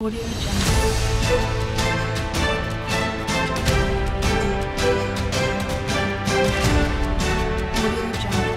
Audio Jungle. Audio Jungle.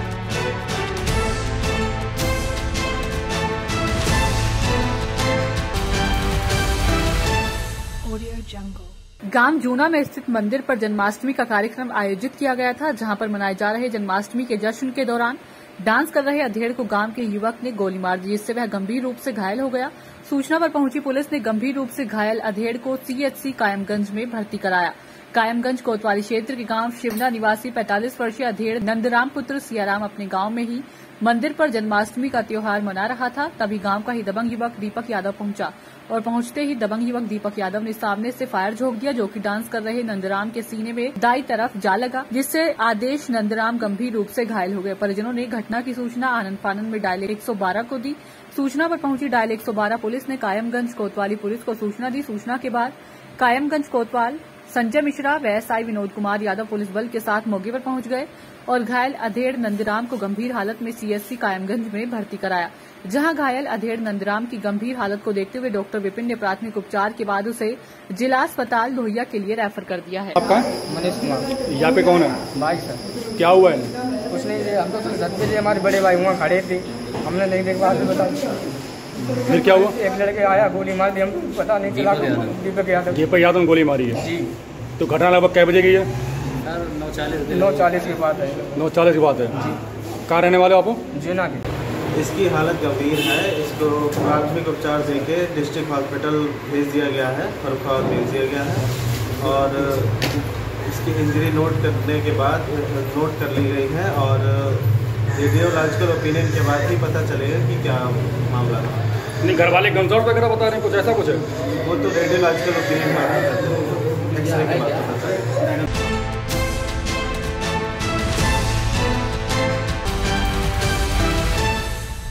Audio Jungle. गांव जूना में स्थित मंदिर पर जन्माष्टमी का कार्यक्रम आयोजित किया गया था, जहां पर मनाए जा रहे जन्माष्टमी के जश्न के दौरान डांस कर रहे अधेड़ को गांव के युवक ने गोली मार दी, जिससे वह गंभीर रूप से घायल हो गया। सूचना पर पहुंची पुलिस ने गंभीर रूप से घायल अधेड़ को सीएचसी कायमगंज में भर्ती कराया। कायमगंज कोतवाली क्षेत्र के गांव शिवना निवासी 45 वर्षीय अधेड़ नंदराम पुत्र सियाराम अपने गांव में ही मंदिर पर जन्माष्टमी का त्योहार मना रहा था। तभी गांव का ही दबंग युवक दीपक यादव पहुंचा और पहुंचते ही दबंग युवक दीपक यादव ने सामने से फायर झोंक दिया, जो कि डांस कर रहे नंदराम के सीने में दाई तरफ जा लगा, जिससे आदेश नंदराम गंभीर रूप से घायल हो गए। परिजनों ने घटना की सूचना आनंद फानंद में डायल 112 को दी। सूचना पर पहुंची डायल 112 पुलिस ने कायमगंज कोतवाली पुलिस को सूचना दी। सूचना के बाद कायमगंज कोतवाल संजय मिश्रा व एसआई विनोद कुमार यादव पुलिस बल के साथ मौके पर पहुंच गए और घायल अधेड़ नंदराम को गंभीर हालत में सीएचसी कायमगंज में भर्ती कराया, जहां घायल अधेड़ नंदराम की गंभीर हालत को देखते हुए डॉक्टर विपिन ने प्राथमिक उपचार के बाद उसे जिला अस्पताल लोहिया के लिए रेफर कर दिया है। आपका मनीष कुमार। यहाँ पे कौन है? भाई सर क्या हुआ है? कुछ नहीं, हम तो घर पे हमारे बड़े भाई वहाँ खड़े थे, हमने नहीं देख पाया, बता फिर क्या हुआ? एक लड़के आया गोली मार दी, हम पता नहीं चला। दीपक यादव। दीपक यादव ने गोली मारी है। जी। तो घटना लगभग कै बजे की है? 9:40 की बात है। 9:40 की बात है। कहाँ रहने वाले हो आप? जीना के। इसकी हालत गंभीर है। इसको प्राथमिक उपचार देके डिस्ट्रिक्ट हॉस्पिटल भेज दिया गया है, फर्रुखाबाद भेज दिया गया है और इसकी इंजरी नोट करने के बाद नोट कर ली गई है और रेडियोलॉजिकल ओपिनियन के बाद ही पता चलेगा कि क्या मामला है। नहीं, घर वाले गनशॉट वगैरह बता रहे हैं, कुछ ऐसा कुछ है? वो तो रेडियोलॉजिकल ओपिनियन में एक्सरे के बाद पता चलेगा।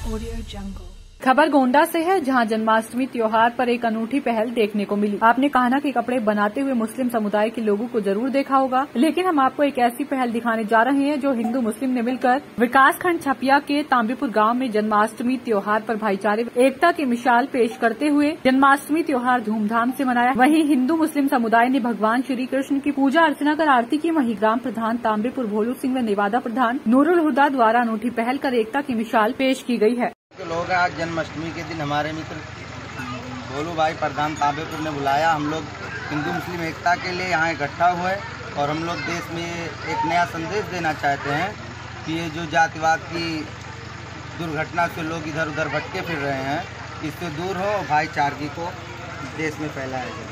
Audio Jungle. खबर गोंडा से है, जहां जन्माष्टमी त्योहार पर एक अनूठी पहल देखने को मिली। आपने कान्हा के कपड़े बनाते हुए मुस्लिम समुदाय के लोगों को जरूर देखा होगा, लेकिन हम आपको एक ऐसी पहल दिखाने जा रहे हैं जो हिंदू मुस्लिम ने मिलकर विकासखंड छपिया के तांबीपुर गांव में जन्माष्टमी त्योहार पर भाईचारे एकता की मिसाल पेश करते हुए जन्माष्टमी त्योहार धूमधाम से मनाया। वहीं हिंदू मुस्लिम समुदाय ने भगवान श्री कृष्ण की पूजा अर्चना कर आरती की। वहीं ग्राम प्रधान तांबीपुर भोलू सिंह व नेवादा प्रधान नूरुल हुदा द्वारा अनूठी पहल कर एकता की मिसाल पेश की गई है। तो लोग आज जन्माष्टमी के दिन हमारे मित्र भोलू भाई प्रधान तांबेपुर ने बुलाया। हम लोग हिंदू मुस्लिम एकता के लिए यहाँ इकट्ठा हुए और हम लोग देश में एक नया संदेश देना चाहते हैं कि ये जो जातिवाद की दुर्घटना से लोग इधर उधर भटके फिर रहे हैं, इससे दूर हो और भाईचारगी को देश में फैलाया जाए।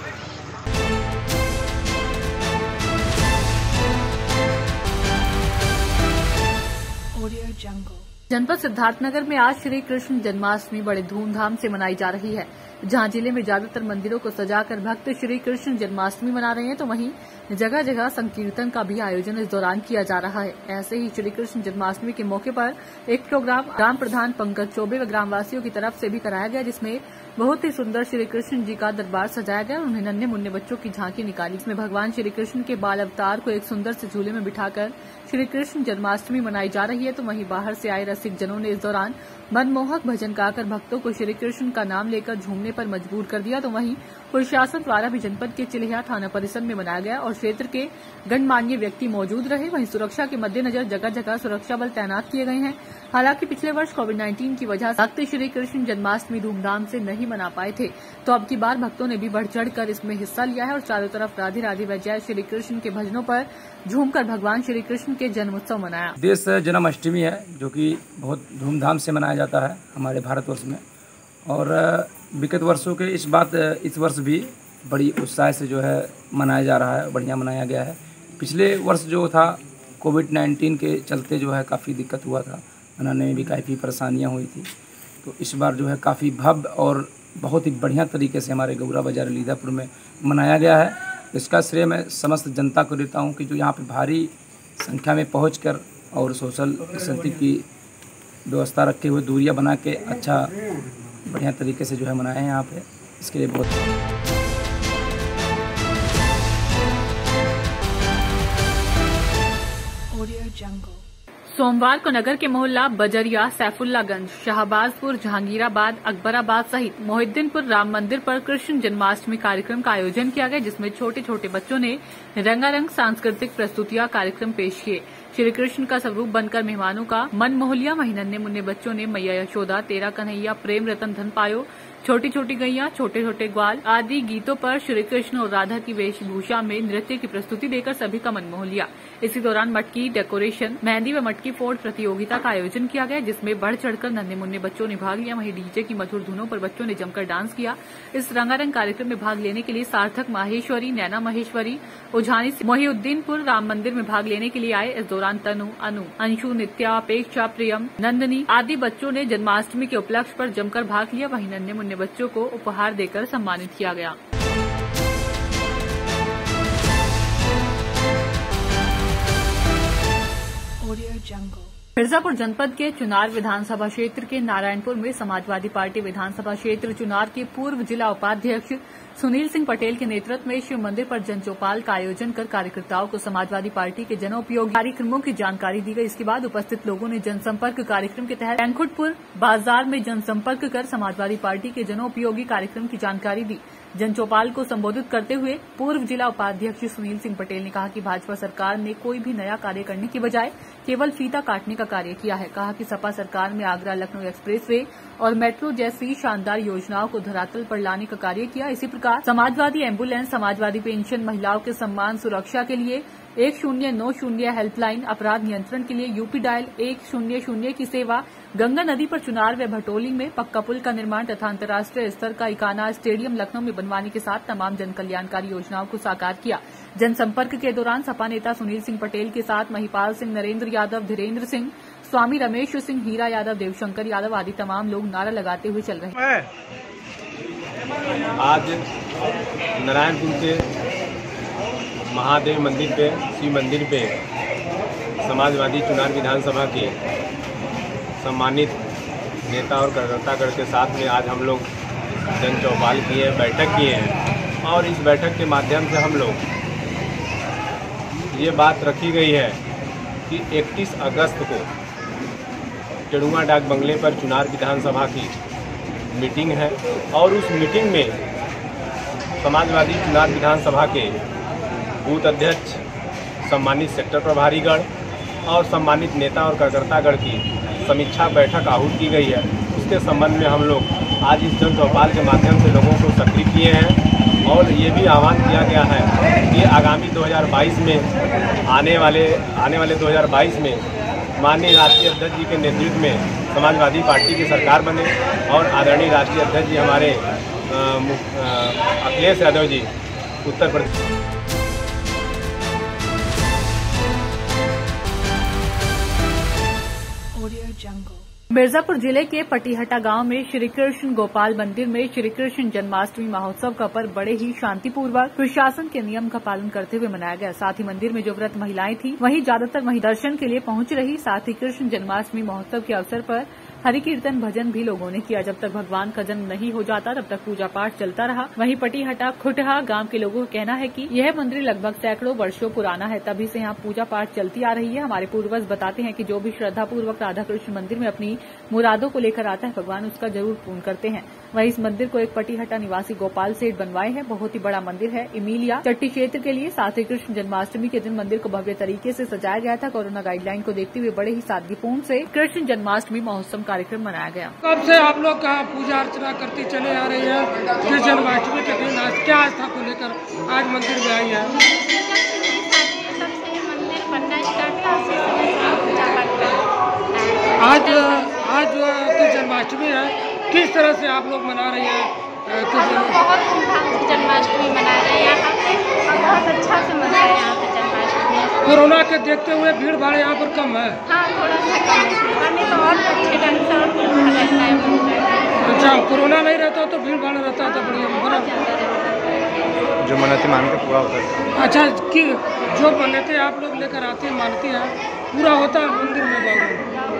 Audio Jungle. जनपद सिद्धार्थनगर में आज श्री कृष्ण जन्माष्टमी बड़े धूमधाम से मनाई जा रही है, जहां जिले में ज्यादातर मंदिरों को सजाकर भक्त श्री कृष्ण जन्माष्टमी मना रहे हैं, तो वहीं जगह जगह संकीर्तन का भी आयोजन इस दौरान किया जा रहा है। ऐसे ही श्री कृष्ण जन्माष्टमी के मौके पर एक प्रोग्राम ग्राम प्रधान पंकज चौबे व ग्रामवासियों की तरफ से भी कराया गया, जिसमें बहुत ही सुंदर श्री कृष्ण जी का दरबार सजाया गया और उन्हें नन्हे मुन्ने बच्चों की झांकी निकाली, जिसमें भगवान श्री कृष्ण के बाल अवतार को एक सुंदर से झूले में बिठाकर श्री कृष्ण जन्माष्टमी मनाई जा रही है। तो वहीं बाहर से आए रसिक जनों ने इस दौरान मनमोहक भजन गाकर भक्तों को श्री कृष्ण का नाम लेकर झूमने पर मजबूर कर दिया। तो वहीं प्रशासन द्वारा भी जनपद के चिल्हिया थाना परिसर में मनाया गया और क्षेत्र के गणमान्य व्यक्ति मौजूद रहे। वहीं सुरक्षा के मद्देनजर जगह जगह सुरक्षा बल तैनात किए गए हैं। हालांकि पिछले वर्ष कोविड-19 की वजह से भक्त श्री कृष्ण जन्माष्टमी धूमधाम से नहीं मना पाए थे, तो अब की बार भक्तों ने भी बढ़ चढ़कर इसमें हिस्सा लिया है और चारों तरफ राधे राधे व जय श्री कृष्ण के भजनों पर झूमकर भगवान श्री कृष्ण के जन्मोत्सव मनाया। देश जन्माष्टमी है जो कि बहुत धूमधाम से मनाया जाता है हमारे भारतवर्ष में, और विगत वर्षों के इस वर्ष भी बड़ी उत्साह से जो है मनाया जा रहा है, बढ़िया मनाया गया है। पिछले वर्ष जो था कोविड-19 के चलते जो है काफ़ी दिक्कत हुआ था, मनाने में भी काफ़ी परेशानियां हुई थी, तो इस बार जो है काफ़ी भव्य और बहुत ही बढ़िया तरीके से हमारे गौरा बाजार लीदापुर में मनाया गया है। इसका श्रेय मैं समस्त जनता को देता हूं कि जो यहाँ पे भारी संख्या में पहुंचकर और सोशल डिस्टेंसिंग की व्यवस्था रखे हुए दूरियां बना के अच्छा बढ़िया तरीके से जो है मनाए हैं यहाँ पे, इसके लिए बहुत Audio Jungle. सोमवार को नगर के मोहल्ला बजरिया, सैफुल्लागंज, शाहबाजपुर, जहांगीराबाद, अकबराबाद सहित मोहिद्दीनपुर राम मंदिर पर कृष्ण जन्माष्टमी कार्यक्रम का आयोजन किया गया, जिसमें छोटे छोटे बच्चों ने रंगारंग सांस्कृतिक प्रस्तुतियां कार्यक्रम पेश किए। श्री कृष्ण का स्वरूप बनकर मेहमानों का मन मोह लिया। वहीं नन्हे मुन्ने बच्चों ने मैया यशोदा, तेरा कन्हैया, प्रेम रतन धन पायो, छोटी छोटी गैया, छोटे छोटे ग्वाल आदि गीतों पर श्री कृष्ण और राधा की वेशभूषा में नृत्य की प्रस्तुति देकर सभी का मन मोह लिया। इसी दौरान मटकी डेकोरेशन, मेहंदी व मटकी फोड़ प्रतियोगिता का आयोजन किया गया, जिसमें बढ़ चढ़कर नन्हे मुन्ने बच्चों ने भाग लिया। वहीं डीजे की मधुर धुनों पर बच्चों ने जमकर डांस किया। इस रंगारंग कार्यक्रम में भाग लेने के लिए सार्थक माहेश्वरी, नैना महेश्वरी, उझानी से मोहिउद्दीनपुर राम मंदिर में भाग लेने के लिए आए। इस दौरान तनु, अनु, अंशु, नित्या, अपेक्षा, प्रियम, नंदनी आदि बच्चों ने जन्माष्टमी के उपलक्ष्य पर जमकर भाग लिया। वहीं नन्हे मुन्ने बच्चों को उपहार देकर सम्मानित किया गया। Audio Jungle. मिर्जापुर जनपद के चुनार विधानसभा क्षेत्र के नारायणपुर में समाजवादी पार्टी विधानसभा क्षेत्र चुनार के पूर्व जिला उपाध्यक्ष सुनील सिंह पटेल के नेतृत्व में शिव मंदिर पर जन चौपाल का आयोजन कर कार्यकर्ताओं को समाजवादी पार्टी के जनोपयोगी कार्यक्रमों की जानकारी दी गई। इसके बाद उपस्थित लोगों ने जनसंपर्क कार्यक्रम के तहत बैंकुटपुर बाजार में जनसंपर्क कर समाजवादी पार्टी के जनोपयोगी कार्यक्रम की जानकारी दी। जन चौपाल को संबोधित करते हुए पूर्व जिला उपाध्यक्ष सुनील सिंह पटेल ने कहा कि भाजपा सरकार ने कोई भी नया कार्य करने की बजाय केवल फीता काटने का कार्य किया है। कहा कि सपा सरकार में आगरा लखनऊ एक्सप्रेसवे और मेट्रो जैसी शानदार योजनाओं को धरातल पर लाने का कार्य किया। इसी प्रकार समाजवादी एम्बुलेंस, समाजवादी पेंशन, महिलाओं के सम्मान सुरक्षा के लिए 1090 हेल्पलाइन, अपराध नियंत्रण के लिए यूपी डायल 100 की सेवा, गंगा नदी पर चुनार व भटोली में पक्का पुल का निर्माण तथा अंतर्राष्ट्रीय स्तर का इकाना स्टेडियम लखनऊ में बनवाने के साथ तमाम जन कल्याणकारी योजनाओं को साकार किया। जनसंपर्क के दौरान सपा नेता सुनील सिंह पटेल के साथ महिपाल सिंह, नरेंद्र यादव, धीरेन्द्र सिंह, स्वामी रमेश सिंह, हीरा यादव, देवशंकर यादव आदि तमाम लोग नारा लगाते हुए चल रहे हैं। आज नारायणपुर के महादेव मंदिर पे, शिव मंदिर पे समाजवादी चुनार विधानसभा के सम्मानित नेता और कार्यकर्तागण के साथ में आज हम लोग जन चौपाल किए, बैठक किए हैं। और इस बैठक के माध्यम से हम लोग ये बात रखी गई है कि 31 अगस्त को टेड़ुआ डाक बंगले पर चुनार विधानसभा की मीटिंग है और उस मीटिंग में समाजवादी चुनार विधानसभा के बूथ अध्यक्ष, सम्मानित सेक्टर प्रभारीगण और सम्मानित नेता और कार्यकर्तागण की समीक्षा बैठक आहूत की गई है। उसके संबंध में हम लोग आज इस जन चौपाल के माध्यम से लोगों को सक्रिय किए हैं और ये भी आह्वान किया गया है कि आगामी 2022 में आने वाले 2022 में माननीय राष्ट्रीय अध्यक्ष जी के नेतृत्व में समाजवादी पार्टी की सरकार बने और आदरणीय राष्ट्रीय अध्यक्ष जी हमारे अखिलेश यादव जी उत्तर प्रदेश Audio Jungle. मिर्जापुर जिले के पटिहटा गांव में श्री कृष्ण गोपाल मंदिर में श्री कृष्ण जन्माष्टमी महोत्सव का पर्व बड़े ही शांतिपूर्वक प्रशासन के नियम का पालन करते हुए मनाया गया। साथ ही मंदिर में जो व्रत महिलाएं थी वहीं ज्यादातर वहीं दर्शन के लिए पहुंच रही। साथ ही कृष्ण जन्माष्टमी महोत्सव के अवसर पर हरि कीर्तन भजन भी लोगों ने किया। जब तक भगवान का जन्म नहीं हो जाता तब तक पूजा पाठ चलता रहा। वहीं पटिहटा खुटहा गांव के लोगों का कहना है कि यह मंदिर लगभग सैकड़ों वर्षों पुराना है, तभी से यहाँ पूजा पाठ चलती आ रही है। हमारे पूर्वज बताते हैं कि जो भी श्रद्धा पूर्वक राधा कृष्ण मंदिर में अपनी मुरादों को लेकर आता है भगवान उसका जरूर पूर्ण करते हैं। वहीं इस मंदिर को एक पटिहटा निवासी गोपाल सेठ बनवाए हैं। बहुत ही बड़ा मंदिर है इमीलिया चट्टी क्षेत्र के लिए। साथ ही कृष्ण जन्माष्टमी के दिन मंदिर को भव्य तरीके से सजाया गया था। कोरोना गाइडलाइन को देखते हुए बड़े ही सादगीपूर्ण से कृष्ण जन्माष्टमी महोत्सव कार्यक्रम मनाया गया। कब से आप लोग का पूजा अर्चना करती चले आ रही है? कृष्ण जन्माष्टमी के दिन आज क्या आस्था को लेकर आज मंदिर में आई है? आज कृष्ण जन्माष्टमी है, किस तरह से आप लोग मना रही हैं? बहुत धूमधाम से जन्माष्टमी मना रहे हैं यहाँ पे और बहुत अच्छा से मना रहे हैं यहाँ पे जन्माष्टमी। कोरोना के देखते हुए भीड़ भाड़ यहाँ पर कम है? हाँ, थोड़ा सा कम है, नहीं तो और अच्छे ढंग से और भीड़ भाड़ रहता है। अच्छा, कोरोना नहीं रहता तो भीड़ भाड़ रहता था बढ़िया, जो मन्नतें मान के पूरा होता है। अच्छा, कि जो मन्नतें आप लोग लेकर आते हैं मानती हैं पूरा होता है मंदिर में? बाबू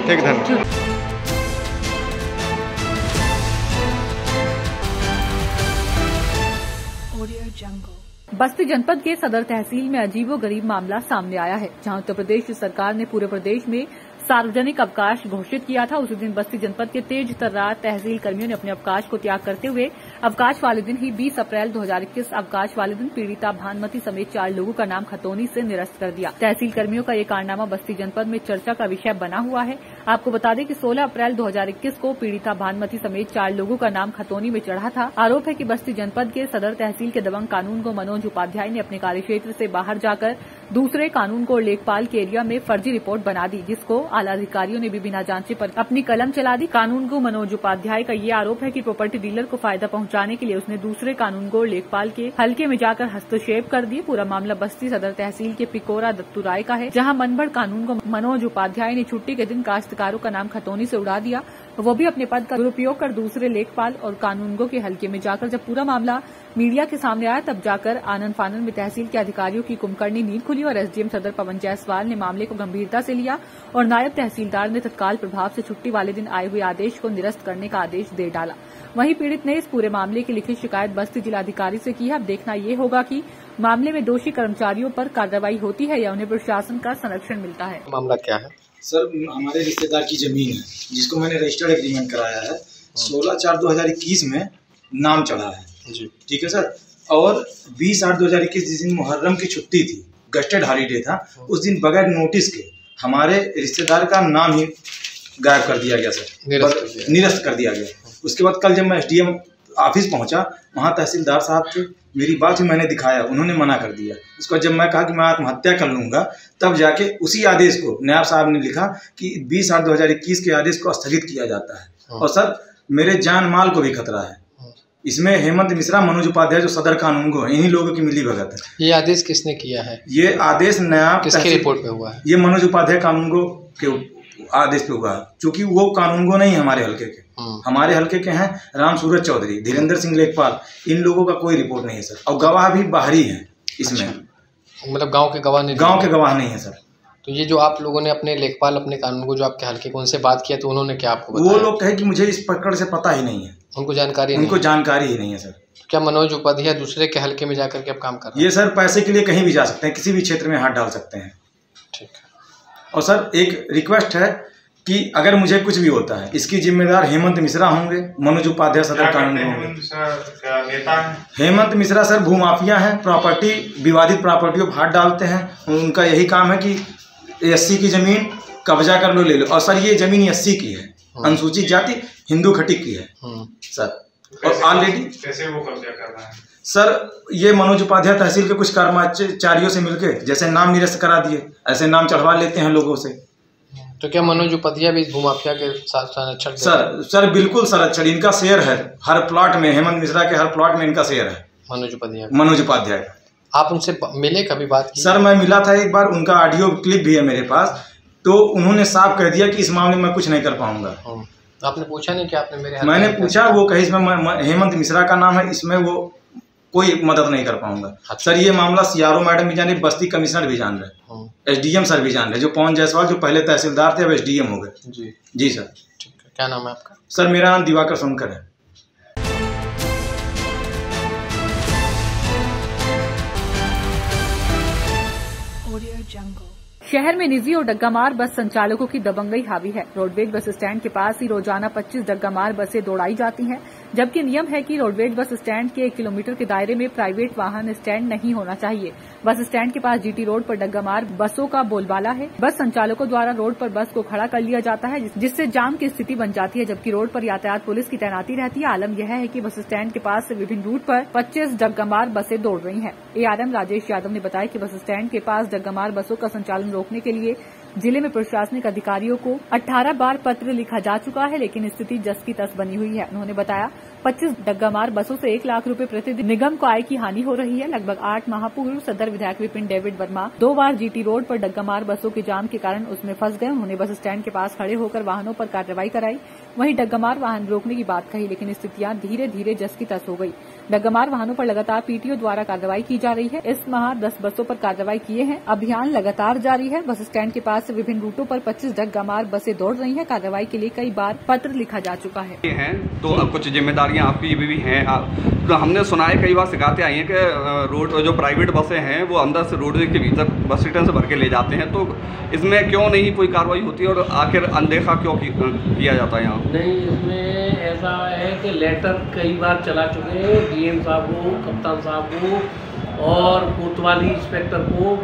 ठीक, धन्यवाद। Audio Jungle. बस्ती जनपद के सदर तहसील में अजीबोगरीब मामला सामने आया है, जहां उत्तर प्रदेश सरकार ने पूरे प्रदेश में सार्वजनिक अवकाश घोषित किया था। उसी दिन बस्ती जनपद के तेज तर्रार तहसील कर्मियों ने अपने अवकाश को त्याग करते हुए अवकाश वाले दिन ही 20 अप्रैल 2021 अवकाश वाले दिन पीड़िता भानुमति समेत 4 लोगों का नाम खतौनी से निरस्त कर दिया। तहसील कर्मियों का ये कारनामा बस्ती जनपद में चर्चा का विषय बना हुआ है। आपको बता दें कि 16 अप्रैल 2021 को पीड़िता भानुमति समेत 4 लोगों का नाम खतौनी में चढ़ा था। आरोप है कि बस्ती जनपद के सदर तहसील के दबंग कानूनगो मनोज उपाध्याय ने अपने कार्यक्षेत्र से बाहर जाकर दूसरे कानूनगो लेखपाल के एरिया में फर्जी रिपोर्ट बना दी, जिसको आला अधिकारियों ने भी बिना जांचे पर अपनी कलम चला दी। कानूनगो मनोज उपाध्याय का ये आरोप है कि प्रॉपर्टी डीलर को फायदा पहुंचाने के लिए उसने दूसरे कानूनगो लेखपाल के हलके में जाकर हस्तक्षेप कर दिए। पूरा मामला बस्ती सदर तहसील के पिकोरा दत्तू राय का है, जहां मनभर कानूनगो मनोज उपाध्याय ने छुट्टी के दिन काश्तकारों का नाम खतौनी से उड़ा दिया, वो भी अपने पद का दुरुपयोग कर दूसरे लेखपाल और कानूनगो के हलके में जाकर। जब पूरा मामला मीडिया के सामने आया तब जाकर आनन फानन में तहसील के अधिकारियों की कुंभकर्णी नींद खुली और एसडीएम सदर पवन जायसवाल ने मामले को गंभीरता से लिया और नायब तहसीलदार ने तत्काल प्रभाव से छुट्टी वाले दिन आए हुए आदेश को निरस्त करने का आदेश दे डाला। वहीं पीड़ित ने इस पूरे मामले की लिखित शिकायत बस्ती जिलाधिकारी से की है। अब देखना ये होगा कि मामले में दोषी कर्मचारियों पर कार्रवाई होती है या उन्हें प्रशासन का संरक्षण मिलता है। मामला क्या है सर? हमारे रिश्तेदार की जमीन है जिसको मैंने रजिस्टर्ड एग्रीमेंट कराया है। 16/4/2021 में नाम चढ़ा है जी, ठीक है सर। और 20/8/2021 जिस दिन मुहर्रम की छुट्टी थी, गस्टेड हॉलीडे था, उस दिन बगैर नोटिस के हमारे रिश्तेदार का नाम ही गायब कर दिया गया सर, निरस्त कर दिया गया। उसके बाद कल जब मैं एसडीएम ऑफिस पहुंचा, वहां तहसीलदार साहब थे, मेरी बात ही मैंने दिखाया, उन्होंने मना कर दिया। उसको जब मैं कहा कि मैं आत्महत्या कर लूंगा, तब जाके उसी आदेश को नायब साहब ने लिखा कि 20/8/2021 के आदेश को स्थगित किया जाता है। और सर मेरे जान माल को भी खतरा है। इसमें हेमंत मिश्रा, मनोज उपाध्याय जो सदर कानूनगो है, इन्हीं लोगों की मिली भगत है। ये आदेश किसने किया है? ये आदेश नायब किसके रिपोर्ट पे हुआ है? ये मनोज उपाध्याय कानूनगो के आदेश पे हुआ है, क्योंकि वो कानूनगो नहीं हमारे हल्के के। हमारे हल्के के हैं राम सूरज चौधरी, धीरेन्द्र सिंह लेखपाल, इन लोगों का कोई रिपोर्ट नहीं है सर। और गवाह भी बाहरी है इसमें। अच्छा। मतलब गांव के गवाह नहीं? गांव के गवाह नहीं है सर। तो ये जो आप लोगों ने अपने लेखपाल, अपने कानूनगो जो आपके हल्के को, उनसे बात किया तो उन्होंने क्या आपको बताया? वो लोग कहे कि मुझे इस प्रकरण से पता ही नहीं है, उनको जानकारी ही नहीं है सर। क्या मनोज उपाध्याय दूसरे के हल्के में जाकर के अब काम कर रहे हैं? ये सर पैसे के लिए कहीं भी जा सकते हैं, किसी भी क्षेत्र में हाथ डाल सकते हैं। ठीक है। और सर एक रिक्वेस्ट है कि अगर मुझे कुछ भी होता है, इसकी जिम्मेदार हेमंत मिश्रा होंगे, मनोज उपाध्याय सदर कानून होंगे। हेमंत मिश्रा सर भूमाफिया हैं, प्रॉपर्टी, विवादित प्रॉपर्टियों पर हाथ डालते हैं। उनका यही काम है कि एससी की जमीन कब्जा कर लो, ले लो। और सर ये जमीन एससी की है, अनुसूचित जाति हिंदू खटिक की है सर। और ऑलरेडी कैसे वो कब्जा कर रहा है सर? ये मनोज उपाध्याय तहसील के कुछ कर्मचारियों से मिलके जैसे नाम निरस्त करा दिए, ऐसे नाम चढ़वा लेते हैं लोगों से। तो क्या मनोज उपाध्याय भी इस भूमाफिया के साथ संरक्षण? सर बिल्कुल संरक्षण, इनका शेयर है हर प्लॉट में। हेमंत मिश्रा के हर प्लॉट में इनका शेयर है, मनोज उपाध्याय। आप उनसे मिले, कभी बात की? सर मैं मिला था एक बार, उनका ऑडियो क्लिप भी है मेरे पास। तो उन्होंने साफ कह दिया कि इस मामले में कुछ नहीं कर पाऊंगा। आपने पूछा नहीं कि आपने मेरे? मैंने पूछा, वो कहे इसमें हेमंत मिश्रा का नाम है, इसमें वो कोई मदद नहीं कर पाऊंगा। अच्छा। सर ये मामला सीआरओ मैडम भी जान रही, बस्ती कमिश्नर भी जान रहे, एसडीएम सर भी जान रहे, जो पवन जायसवाल जो पहले तहसीलदार थे अब एसडीएम हो गए। जी सर। ठीक है। क्या नाम है आपका? सर मेरा नाम दिवाकर सोनकर है। शहर में निजी और डग्गामार बस संचालकों की दबंगई हावी है। रोडवेज बस स्टैंड के पास ही रोजाना 25 डग्गामार बसें दौड़ाई जाती हैं, जबकि नियम है कि रोडवेज बस स्टैंड के 1 किलोमीटर के दायरे में प्राइवेट वाहन स्टैंड नहीं होना चाहिए। बस स्टैंड के पास जीटी रोड पर डग्गामार बसों का बोलबाला है। बस संचालकों द्वारा रोड पर बस को खड़ा कर लिया जाता है, जिससे जाम की स्थिति बन जाती है, जबकि रोड पर यातायात पुलिस की तैनाती रहती है। आलम यह है कि बस स्टैंड के पास से विभिन्न रूट पर 25 डग्गामार बसें दौड़ रही हैं। एआरएम राजेश यादव ने बताया कि बस स्टैंड के पास डग्गामार बसों का संचालन रोकने के लिए जिले में प्रशासनिक अधिकारियों को 18 बार पत्र लिखा जा चुका है, लेकिन स्थिति जस की तस बनी हुई है। उन्होंने बताया 25 डग्गामार बसों से 1 लाख रुपए प्रतिदिन निगम को आय की हानि हो रही है। लगभग 8 माह पूर्व सदर विधायक विपिन डेविड वर्मा 2 बार जीटी रोड पर डग्गामार बसों के जाम के कारण उसमें फंस गए। उन्होंने बस स्टैंड के पास खड़े होकर वाहनों पर कार्रवाई कराई, वहीं डग्गामार वाहन रोकने की बात कही, लेकिन स्थितियां धीरे धीरे जस की तस हो गई। डग्गामार वाहनों पर लगातार पीटीओ द्वारा कार्रवाई की जा रही है। इस माह 10 बसों पर कार्रवाई किए हैं। अभियान लगातार जारी है। बस स्टैंड के पास विभिन्न रूटों पर 25 डग्गामार बसें दौड़ रही हैं। कार्रवाई के लिए कई बार पत्र लिखा जा चुका है। तो अब कुछ जिम्मेदारियां आपकी भी हैं। तो हमने सुना है, कई बार शिकायतें आई हैं कि रोड जो प्राइवेट बसें हैं वो अंदर से रोडवे के भीतर बस स्टैंड से भर के ले जाते हैं, तो इसमें क्यों नहीं कोई कार्रवाई होती और आखिर अनदेखा क्यों किया जाता है यहाँ? नहीं, इसमें ऐसा है कि लेटर कई बार चला चुके हैं डीएम साहब को, कप्तान साहब को और कोतवाली इंस्पेक्टर को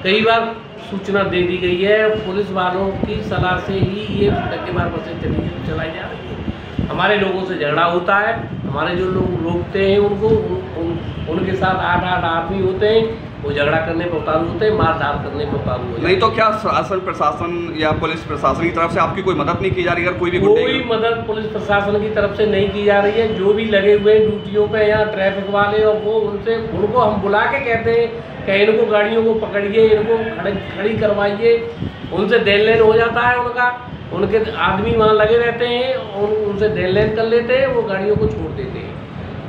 कई बार सूचना दे दी गई है। पुलिस वालों की सलाह से ही ये डग्गेमार बसें चलाई जा रही है। हमारे लोगों से झगड़ा होता है, हमारे जो लोग रोकते हैं उनको उनके साथ 8-8 आदमी होते हैं, वो झगड़ा करने पर उतारू होते हैं, मार धार करने पर उतारू होते हैं। नहीं तो क्या शासन प्रशासन या पुलिस प्रशासन की तरफ से आपकी कोई मदद नहीं की जा रही है? कोई मदद पुलिस प्रशासन की तरफ से नहीं की जा रही है। जो भी लगे हुए ड्यूटियों पे यहाँ ट्रैफिक वाले और वो उनको हम बुला के कहते हैं कि इनको गाड़ियों को पकड़िए, इनको खड़ी करवाइए, उनसे देन लेन हो जाता है उनका। उनके आदमी वहाँ लगे रहते हैं और उनसे देन लेन कर लेते हैं, वो गाड़ियों को छोड़ देते हैं।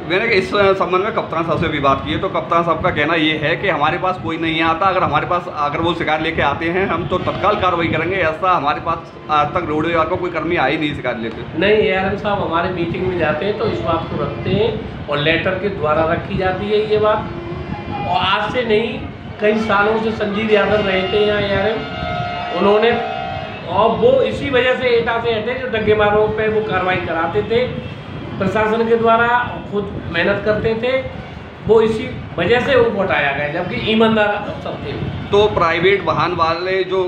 मैंने इस संबंध में कप्तान साहब से भी बात की है, तो कप्तान साहब का कहना ये है कि हमारे पास कोई नहीं आता। अगर हमारे पास अगर वो शिकायत लेके आते हैं हम तो तत्काल कार्रवाई करेंगे। ऐसा हमारे पास आज तक रोडवे का कोई कर्मी आए नहीं शिकायत लेते। नहीं, एआरएम साहब हमारे मीटिंग में जाते हैं तो इस बात को रखते हैं और लेटर के द्वारा रखी जाती है ये बात। और आज से नहीं, कई सालों से संजीव यादव रहे थे यहाँ एआरएम, उन्होंने और वो इसी वजह से एटा से हटे जो डग्गेमारों पे वो कार्रवाई कराते थे प्रशासन के द्वारा, खुद मेहनत करते थे, वो इसी वजह से उनको हटाया गया, जबकि ईमानदार अफसर थे। तो प्राइवेट वाहन वाले जो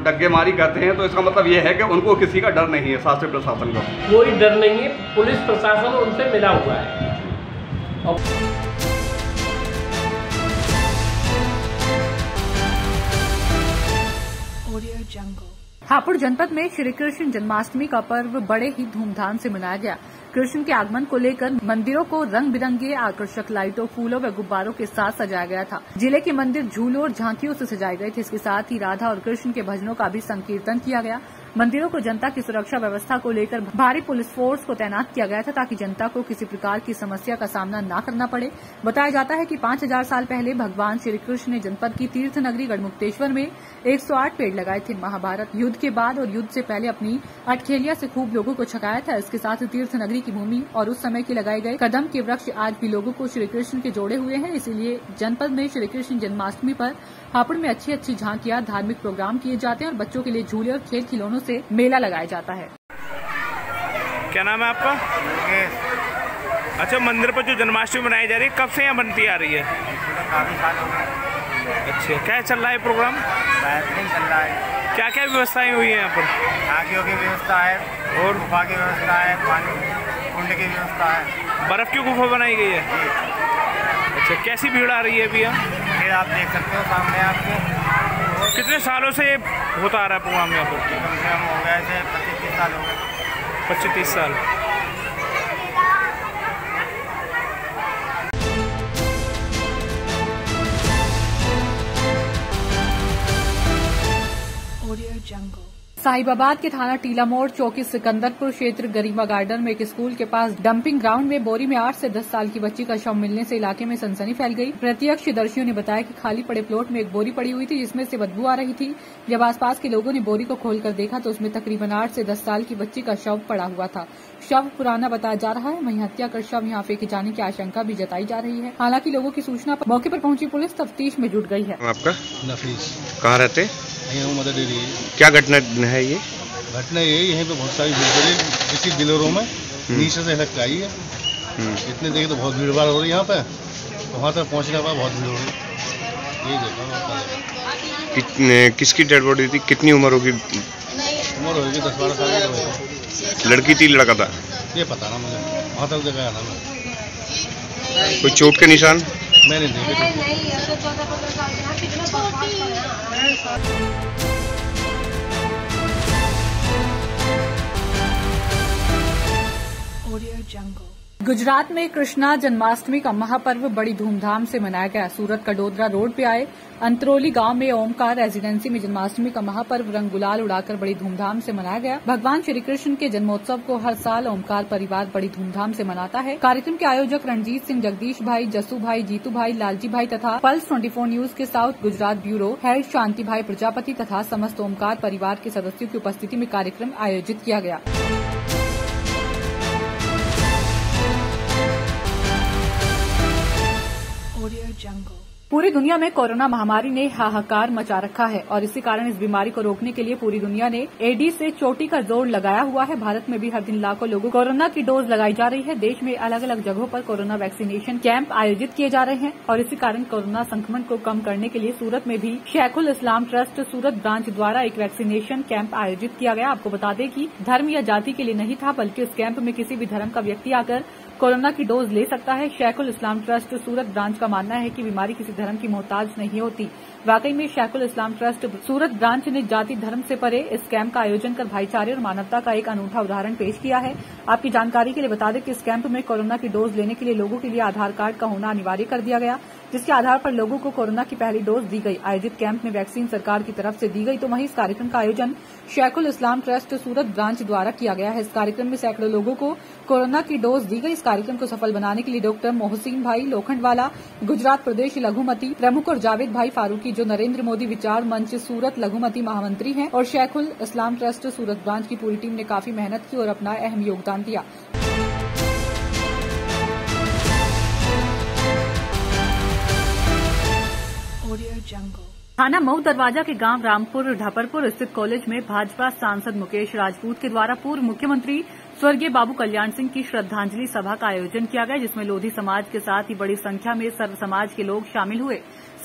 डग्गेमारी करते हैं तो इसका मतलब ये है कि उनको किसी का डर नहीं है, शासन प्रशासन का कोई डर नहीं है। पुलिस प्रशासन उनसे मिला हुआ है। हापुड़ जनपद में श्री कृष्ण जन्माष्टमी का पर्व बड़े ही धूमधाम से मनाया गया। कृष्ण के आगमन को लेकर मंदिरों को रंग बिरंगे आकर्षक लाइटों, फूलों व गुब्बारों के साथ सजाया गया था। जिले के मंदिर झूलों और झांकियों से सजाए गए थे। इसके साथ ही राधा और कृष्ण के भजनों का भी संकीर्तन किया गया। मंदिरों को जनता की सुरक्षा व्यवस्था को लेकर भारी पुलिस फोर्स को तैनात किया गया था ताकि जनता को किसी प्रकार की समस्या का सामना न करना पड़े। बताया जाता है कि 5000 साल पहले भगवान श्री कृष्ण ने जनपद की तीर्थ नगरी गढ़मुक्तेश्वर में 108 पेड़ लगाए थे। महाभारत युद्ध के बाद और युद्ध से पहले अपनी अटखेलिया से खूब लोगों को छकाया था। इसके साथ तीर्थ नगरी की भूमि और उस समय के लगाए गए कदम के वृक्ष आज भी लोगों को श्री कृष्ण के जोड़े हुए हैं। इसीलिए जनपद में श्री कृष्ण जन्माष्टमी पर हापुड़ में अच्छी अच्छी झांकियां, धार्मिक प्रोग्राम किए जाते हैं और बच्चों के लिए झूले और खेल खिलौनों से मेला लगाया जाता है। क्या नाम है आपका? अच्छा, मंदिर पर जो जन्माष्टमी मनाई जा रही है कब से यहाँ बनती आ रही है? काफी साल हो गए। अच्छा, क्या चल रहा है प्रोग्राम? बेहतरीन चल रहा है। क्या क्या व्यवस्थाएं हुई है यहाँ पर? झांकियों की व्यवस्था है और गुफा की व्यवस्था है, पानी कुंड की व्यवस्था है। बर्फ की गुफा बनाई गई है। अच्छा, कैसी भीड़ आ रही है अभी यहाँ? फिर आप देख सकते हो सामने आपके। कितने सालों से होता आ रहा है प्रोग्राम यहाँ पर? कम से कम हो गए थे 25-30 साल हो गए। 25-30 साल। साहिबाबाद के थाना टीला मोड़ चौकी सिकंदरपुर क्षेत्र गरिमा गार्डन में एक स्कूल के पास डंपिंग ग्राउंड में बोरी में 8 से 10 साल की बच्ची का शव मिलने से इलाके में सनसनी फैल गई। प्रत्यक्षदर्शियों ने बताया कि खाली पड़े प्लॉट में एक बोरी पड़ी हुई थी जिसमें से बदबू आ रही थी। जब आसपास के लोगों ने बोरी को खोलकर देखा तो उसमें तकरीबन 8 से 10 साल की बच्ची का शव पड़ा हुआ था। शव पुराना बताया जा रहा है। वहीं हत्या कर शव यहाँ फेंके जाने की आशंका भी जताई जा रही है। हालांकि लोगों की सूचना पर मौके पर पहुंची पुलिस तफ्तीश में जुट गई है। आपका? नफीस। कहाँ रहते? मदद दे रही है। क्या घटना है ये? घटना यही, यहीं पे बहुत सारी भीड़ पड़ी इसी दिलोरों में नीचे से हिलक आई है। इतने देखे तो बहुत भीड़ भाड़ हो रही है यहाँ पे, वहाँ तक पहुँचने के बाद बहुत भीड़ हो रही। यही देखा। किसकी डेड बॉडी थी? कितनी उम्र होगी? उम्र होगी 10-12 साल की। लड़की थी लड़का था? ये पता ना मुझे, वहाँ तक देखा था मैं। कोई चोट के निशान? मैंने देखे। Audio Jungle. गुजरात में कृष्णा जन्माष्टमी का महापर्व बड़ी धूमधाम से मनाया गया। सूरत कडोदरा रोड पे आए अंतरोली गांव में ओमकार रेजिडेंसी में जन्माष्टमी का महापर्व रंग गुलाल उड़ाकर बड़ी धूमधाम से मनाया गया। भगवान श्री कृष्ण के जन्मोत्सव को हर साल ओमकार परिवार बड़ी धूमधाम से मनाता है। कार्यक्रम के आयोजक रणजीत सिंह, जगदीश भाई, जसू भाई, जीतू भाई, लालजी भाई तथा पल्स 24 न्यूज के साउथ गुजरात ब्यूरो हेड शांति भाई प्रजापति तथा समस्त ओमकार परिवार के सदस्यों की उपस्थिति में कार्यक्रम आयोजित किया गया। पूरी दुनिया में कोरोना महामारी ने हाहाकार मचा रखा है और इसी कारण इस बीमारी को रोकने के लिए पूरी दुनिया ने एडी से चोटी का जोर लगाया हुआ है। भारत में भी हर दिन लाखों लोगों को कोरोना की डोज लगाई जा रही है। देश में अलग अलग जगहों पर कोरोना वैक्सीनेशन कैंप आयोजित किए जा रहे हैं और इसी कारण कोरोना संक्रमण को कम करने के लिए सूरत में भी शेखुल इस्लाम ट्रस्ट सूरत ब्रांच द्वारा एक वैक्सीनेशन कैंप आयोजित किया गया। आपको बता दें कि धर्म या जाति के लिए नहीं था, बल्कि इस कैंप में किसी भी धर्म का व्यक्ति आकर कोरोना की डोज ले सकता है। शेखुल इस्लाम ट्रस्ट सूरत ब्रांच का मानना है कि बीमारी किसी धर्म की मोहताज नहीं होती। वाकई में शेखुल इस्लाम ट्रस्ट सूरत ब्रांच ने जाति धर्म से परे इस कैंप का आयोजन कर भाईचारे और मानवता का एक अनूठा उदाहरण पेश किया है। आपकी जानकारी के लिए बता दें कि इस कैंप में कोरोना की डोज लेने के लिए लोगों के लिए आधार कार्ड का होना अनिवार्य कर दिया गया, जिसके आधार पर लोगों को कोरोना की पहली डोज दी गई। आयोजित कैंप में वैक्सीन सरकार की तरफ से दी गई। तो वहीं इस कार्यक्रम का आयोजन शेखुल इस्लाम ट्रस्ट सूरत ब्रांच द्वारा किया गया है। इस कार्यक्रम में सैकड़ों लोगों को कोरोना की डोज दी गई। इस कार्यक्रम को सफल बनाने के लिए डॉक्टर मोहसिन भाई लोखंडवाला, गुजरात प्रदेश लघुमती प्रमुख, और जावेद भाई फारूकी जो नरेंद्र मोदी विचार मंच सूरत लघुमती महामंत्री हैं, और शेखुल इस्लाम ट्रस्ट सूरत ब्रांच की पूरी टीम ने काफी मेहनत की और अपना अहम योगदान दिया। थाना मऊ दरवाजा के गांव रामपुर ढापरपुर स्थित कॉलेज में भाजपा सांसद मुकेश राजपूत के द्वारा पूर्व मुख्यमंत्री स्वर्गीय बाबू कल्याण सिंह की श्रद्धांजलि सभा का आयोजन किया गया, जिसमें लोधी समाज के साथ ही बड़ी संख्या में सर्व समाज के लोग शामिल हुए।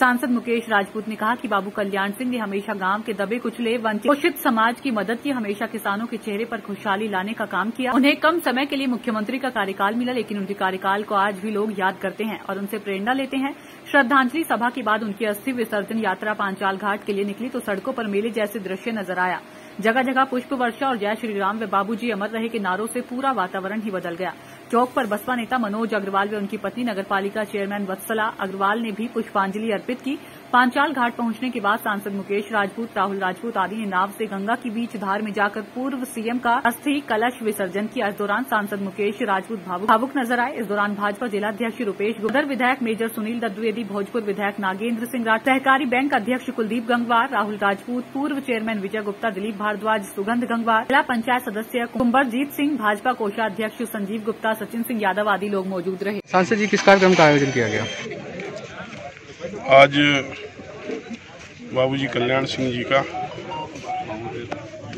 सांसद मुकेश राजपूत ने कहा कि बाबू कल्याण सिंह ने हमेशा गांव के दबे कुचले वंचित शोषित समाज की मदद की, हमेशा किसानों के चेहरे पर खुशहाली लाने का काम किया। उन्हें कम समय के लिए मुख्यमंत्री का कार्यकाल मिला, लेकिन उनके कार्यकाल को आज भी लोग याद करते हैं और उनसे प्रेरणा लेते हैं। श्रद्धांजलि सभा के बाद उनकी अस्थि विसर्जन यात्रा पांचाल घाट के लिए निकली तो सड़कों पर मेले जैसे दृश्य नजर आया। जगह जगह पुष्प वर्षा और जय श्री राम व बाबूजी अमर रहे के नारों से पूरा वातावरण ही बदल गया। चौक पर बसपा नेता मनोज अग्रवाल व उनकी पत्नी नगरपालिका चेयरमैन वत्सला अग्रवाल ने भी पुष्पांजलि अर्पित की। पांचाल घाट पहुंचने के बाद सांसद मुकेश राजपूत, राहुल राजपूत आदि ने नाव से गंगा की बीच धार में जाकर पूर्व सीएम का अस्थि कलश विसर्जन किया। इस दौरान सांसद मुकेश राजपूत भावुक नजर आए। इस दौरान भाजपा जिलाध्यक्ष रुपेश गुदर, विधायक मेजर सुनील द्विवेदी, भोजपुर विधायक नागेंद्र सिंह राठ, सहकारी बैंक अध्यक्ष कुलदीप गंगवार, राहुल राजपूत, पूर्व चेयरमैन विजय गुप्ता, दिलीप भारद्वाज, सुगंध गंगवार, जिला पंचायत सदस्य कुंबरजीत सिंह, भाजपा कोषाध्यक्ष संजीव गुप्ता, सचिन सिंह यादव आदि लोग मौजूद रहे। सांसद जी, किस कार्यक्रम का आयोजन किया गया? आज बाबूजी कल्याण सिंह जी का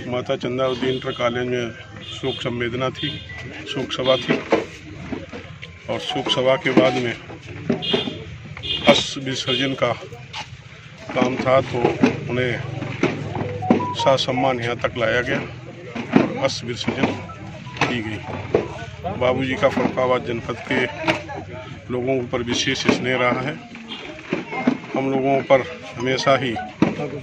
माता चंदावती इंटर कॉलेज में शोक संवेदना थी, शोक सभा थी, और शोक सभा के बाद में अस्थि विसर्जन का काम था, तो उन्हें ससम्मान यहाँ तक लाया गया और अस्थि विसर्जन की गई। बाबूजी का फरुखाबाद जनपद के लोगों पर विशेष स्नेह रहा है। हम लोगों पर हमेशा ही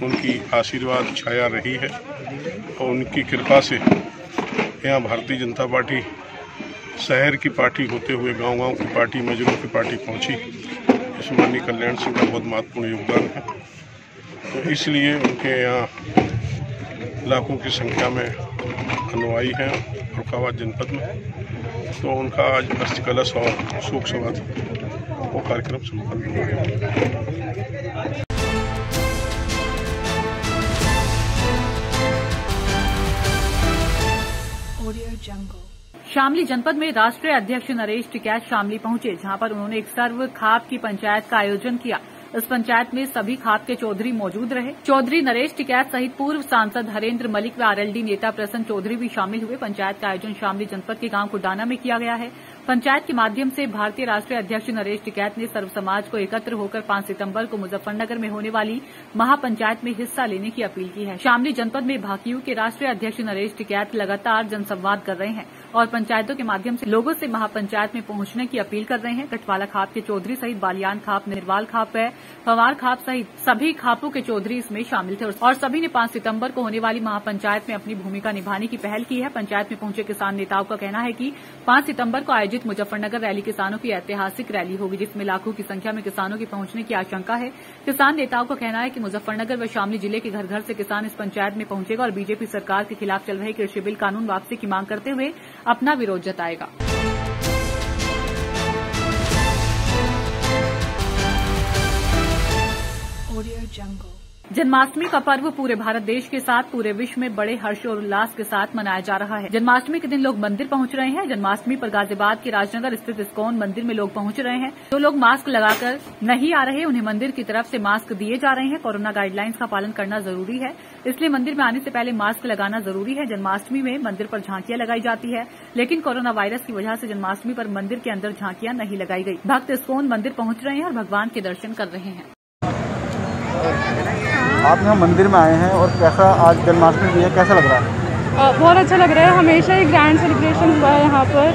उनकी आशीर्वाद छाया रही है और उनकी कृपा से यहाँ भारतीय जनता पार्टी शहर की पार्टी होते हुए गांव-गांव की पार्टी, मजरों की पार्टी पहुंची। इस माननीय कल्याण सिंह का बहुत महत्वपूर्ण योगदान है, तो इसलिए उनके यहाँ लाखों की संख्या में अनुयायी हैं फरुखाबाद जनपद में। तो उनका आज अस्थि कलश और शोक सभा वो कार्यक्रम संपन्न हुआ। शामली जनपद में राष्ट्रीय अध्यक्ष नरेश टिकैत शामली पहुंचे, जहां पर उन्होंने एक सर्व खाप की पंचायत का आयोजन किया। इस पंचायत में सभी खाप के चौधरी मौजूद रहे। चौधरी नरेश टिकैत सहित पूर्व सांसद हरेंद्र मलिक व आरएलडी नेता प्रसन्न चौधरी भी शामिल हुए। पंचायत का आयोजन शामली जनपद के गांव कुडाना में किया गया है। पंचायत के माध्यम से भारतीय राष्ट्रीय अध्यक्ष नरेश टिकैत ने सर्व समाज को एकत्र होकर 5 सितंबर को मुजफ्फरनगर में होने वाली महापंचायत में हिस्सा लेने की अपील की है। शामली जनपद में भाकियू के राष्ट्रीय अध्यक्ष नरेश टिकैत लगातार जनसंवाद कर रहे हैं और पंचायतों के माध्यम से लोगों से महापंचायत में पहुंचने की अपील कर रहे हैं। कटवाला खाप के चौधरी सहित बालियान खाप, निर्वाल खाप व फवार खाप सहित सभी खापों के चौधरी इसमें शामिल थे और सभी ने 5 सितंबर को होने वाली महापंचायत में अपनी भूमिका निभाने की पहल की है। पंचायत में पहुंचे किसान नेताओं का कहना है कि 5 सितंबर को आयोजित मुजफ्फरनगर रैली किसानों की ऐतिहासिक रैली होगी, जिसमें लाखों की संख्या में किसानों के पहुंचने की आशंका है। किसान नेताओं का कहना है कि मुजफ्फरनगर व शामली जिले के घर घर से किसान इस पंचायत में पहुंचेगा और बीजेपी सरकार के खिलाफ चल रहे कृषि बिल कानून वापसी की मांग करते हुए अपना विरोध जताएगा। जन्माष्टमी का पर्व पूरे भारत देश के साथ पूरे विश्व में बड़े हर्ष और उल्लास के साथ मनाया जा रहा है। जन्माष्टमी के दिन लोग मंदिर पहुंच रहे हैं। जन्माष्टमी पर गाजियाबाद के राजनगर स्थित इस्कॉन मंदिर में लोग पहुंच रहे हैं। जो लोग मास्क लगाकर नहीं आ रहे, उन्हें मंदिर की तरफ से मास्क दिए जा रहे हैं। कोरोना गाइडलाइंस का पालन करना जरूरी है, इसलिए मंदिर में आने से पहले मास्क लगाना जरूरी है। जन्माष्टमी में मंदिर पर झांकियां लगाई जाती है, लेकिन कोरोना वायरस की वजह से जन्माष्टमी पर मंदिर के अंदर झांकियां नहीं लगाई गई। भक्त इस्कॉन मंदिर पहुंच रहे हैं और भगवान के दर्शन कर रहे हैं। आप यहाँ मंदिर में आए हैं और कैसा आज जन्माष्टमी भी है, कैसा लग रहा है? बहुत अच्छा लग रहा है। हमेशा ही ग्रैंड सेलिब्रेशन हुआ है यहाँ पर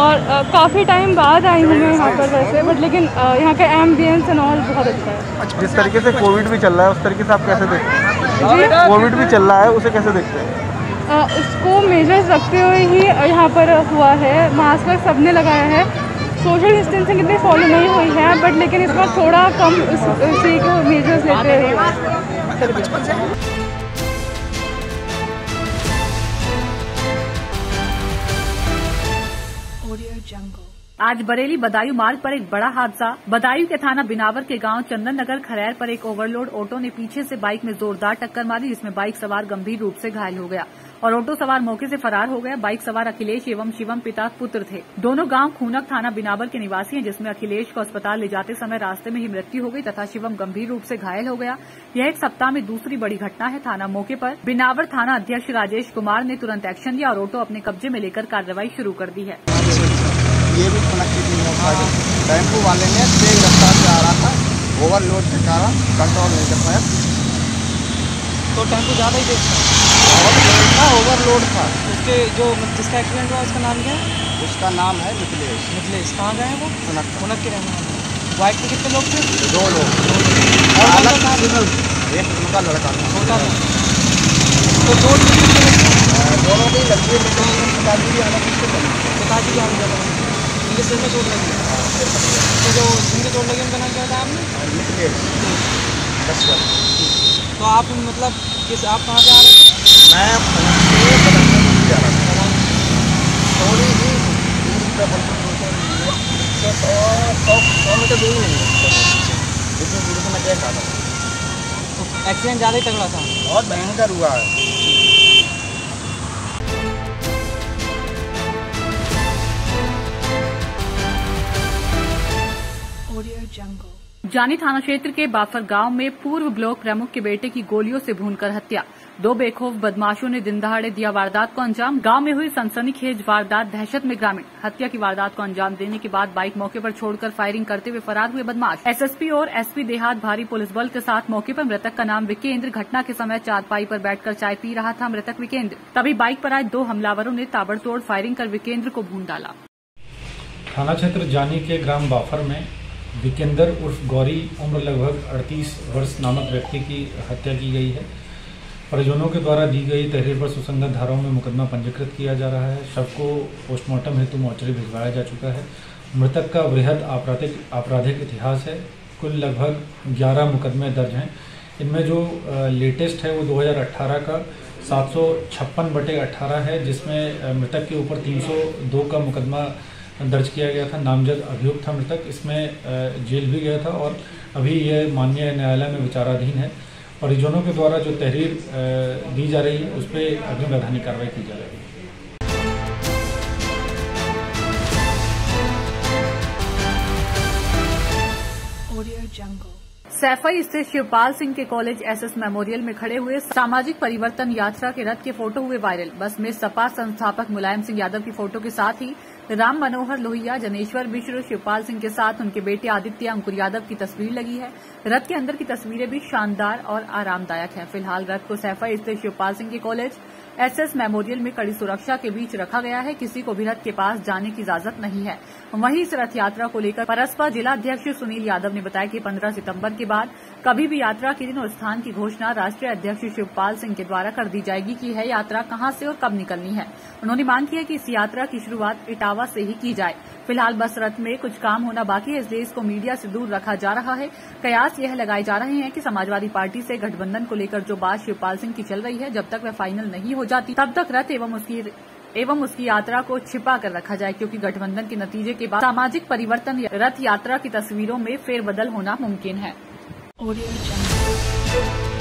और काफ़ी टाइम बाद आई हूँ मैं यहाँ पर वैसे, बट लेकिन यहाँ का एम्बियंस एंड ऑल बहुत अच्छा है। जिस तरीके से कोविड भी चल रहा है उस तरीके से आप कैसे देखते हैं? कोविड भी चल रहा है, उसे कैसे देखते हैं? उसको मेजर्स रखते हुए ही यहाँ पर हुआ है। मास्क सबने लगाया है, सोशल डिस्टेंसिंग इतनी फॉलो नहीं हुई है, बट लेकिन इस बार थोड़ा कम उसी को मेजर्स लेते हुए। आज बरेली बदायूं मार्ग पर एक बड़ा हादसा। बदायूं के थाना बिनावर के गांव चंदन नगर खरैर पर एक ओवरलोड ऑटो ने पीछे से बाइक में जोरदार टक्कर मारी, जिसमें बाइक सवार गंभीर रूप से घायल हो गया और ऑटो सवार मौके से फरार हो गया। बाइक सवार अखिलेश एवं शिवम पिता पुत्र थे। दोनों गांव खूनक थाना बिनावर के निवासी हैं, जिसमें अखिलेश को अस्पताल ले जाते समय रास्ते में ही मृत्यु हो गई तथा शिवम गंभीर रूप से घायल हो गया। यह एक सप्ताह में दूसरी बड़ी घटना है। थाना मौके पर बिनावर थाना अध्यक्ष राजेश कुमार ने तुरंत एक्शन लिया और ऑटो अपने कब्जे में लेकर कार्रवाई शुरू कर दी है। ये भी टेम्पो वाले ने तेज रफ्तार से आ रहा था, ओवरलोड के कारण कंट्रोल नहीं कर पाया, तो टेम्पो ज़्यादा ही तेज था, ओवरलोड था। उसके जो जिसका एक्सीडेंट हुआ उसका नाम क्या है? उसका नाम है मिथिलेश। मिथिलेश कहाँ गए हैं वो? खुनक के रहने वाले। बाइक पे कितने लोग थे? 2 लोग। एक उनका लड़का था, छोटा था। तो दोनों की लड़की पिताजी क्या हो जाता है? इनके सिर में चोट लगी है। तो जो जिनके चोट लगी उनका नाम क्या था आपने? तो आप मतलब आप कहाँ से आ रहे थे? मैं जा रहा था। थोड़ी ही दूरी पर 100 मीटर दूरी नहीं है, जितनी दूरी से मैं देख रहा था। तो एक्सीडेंट ज़्यादा ही तगड़ा था, बहुत भयंकर हुआ है। जानी थाना क्षेत्र के बाफर गांव में पूर्व ब्लॉक प्रमुख के बेटे की गोलियों से भूनकर हत्या। 2 बेखौफ बदमाशों ने दिन दहाड़े दिया वारदात को अंजाम। गांव में हुई सनसनीखेज वारदात, दहशत में ग्रामीण। हत्या की वारदात को अंजाम देने के बाद बाइक मौके पर छोड़कर फायरिंग करते हुए फरार हुए बदमाश। एसएसपी और एसपी देहात भारी पुलिस बल के साथ मौके पर। मृतक का नाम विकेंद्र। घटना के समय चारपाई पर बैठकर चाय पी रहा था मृतक विकेंद्र। तभी बाइक पर आए 2 हमलावरों ने ताबड़तोड़ फायरिंग कर विकेंद्र को भून डाला। थाना क्षेत्र जानी के ग्राम बाफर में विकेंद्र उर्फ गौरी उम्र लगभग 38 वर्ष नामक व्यक्ति की हत्या की गई है। परिजनों के द्वारा दी गई तहरीर पर सुसंगत धाराओं में मुकदमा पंजीकृत किया जा रहा है। शव को पोस्टमार्टम हेतु मोर्चरी भिजवाया जा चुका है। मृतक का वृहद आपराधिक इतिहास है। कुल लगभग 11 मुकदमे दर्ज हैं। इनमें जो लेटेस्ट है वो 2018 का 756/18 है, जिसमें मृतक के ऊपर 302 का मुकदमा दर्ज किया गया था। नामजद अभियुक्त था मृतक। इसमें जेल भी गया था और अभी यह माननीय न्यायालय में विचाराधीन है। परिजनों के द्वारा जो तहरीर दी जा रही है उस पर अग्रिम वैधानिक कार्रवाई की जा रही है। सैफई स्थित शिवपाल सिंह के कॉलेज एसएस मेमोरियल में खड़े हुए सामाजिक परिवर्तन यात्रा के रथ के फोटो हुए वायरल। बस में सपा संस्थापक मुलायम सिंह यादव की फोटो के साथ ही राम मनोहर लोहिया, जनेश्वर मिश्र, शिवपाल सिंह के साथ उनके बेटे आदित्य अंकुर यादव की तस्वीर लगी है। रथ के अंदर की तस्वीरें भी शानदार और आरामदायक हैं। फिलहाल रथ को सैफई स्थित शिवपाल सिंह के कॉलेज एसएस मेमोरियल में कड़ी सुरक्षा के बीच रखा गया है। किसी को भी रथ के पास जाने की इजाजत नहीं है। वहीं इस रथ यात्रा को लेकर परसपा जिला अध्यक्ष सुनील यादव ने बताया कि 15 सितंबर के बाद कभी भी यात्रा के दिन और स्थान की घोषणा राष्ट्रीय अध्यक्ष शिवपाल सिंह के द्वारा कर दी जाएगी कि है यात्रा कहां से और कब निकलनी है। उन्होंने मांग की है कि इस यात्रा की शुरुआत इटावा से ही की जाए। फिलहाल बस रथ में कुछ काम होना बाकी है, इसलिए इसको मीडिया से दूर रखा जा रहा है। कयास यह लगाए जा रहे हैं कि समाजवादी पार्टी से गठबंधन को लेकर जो बात शिवपाल सिंह की चल रही है, जब तक वह फाइनल नहीं हो जाती तब तक रथ एवं उसकी यात्रा को छिपा कर रखा जाए, क्योंकि गठबंधन के नतीजे के बाद सामाजिक परिवर्तन रथ यात्रा की तस्वीरों में फेरबदल होना मुमकिन है। Audio Jungle.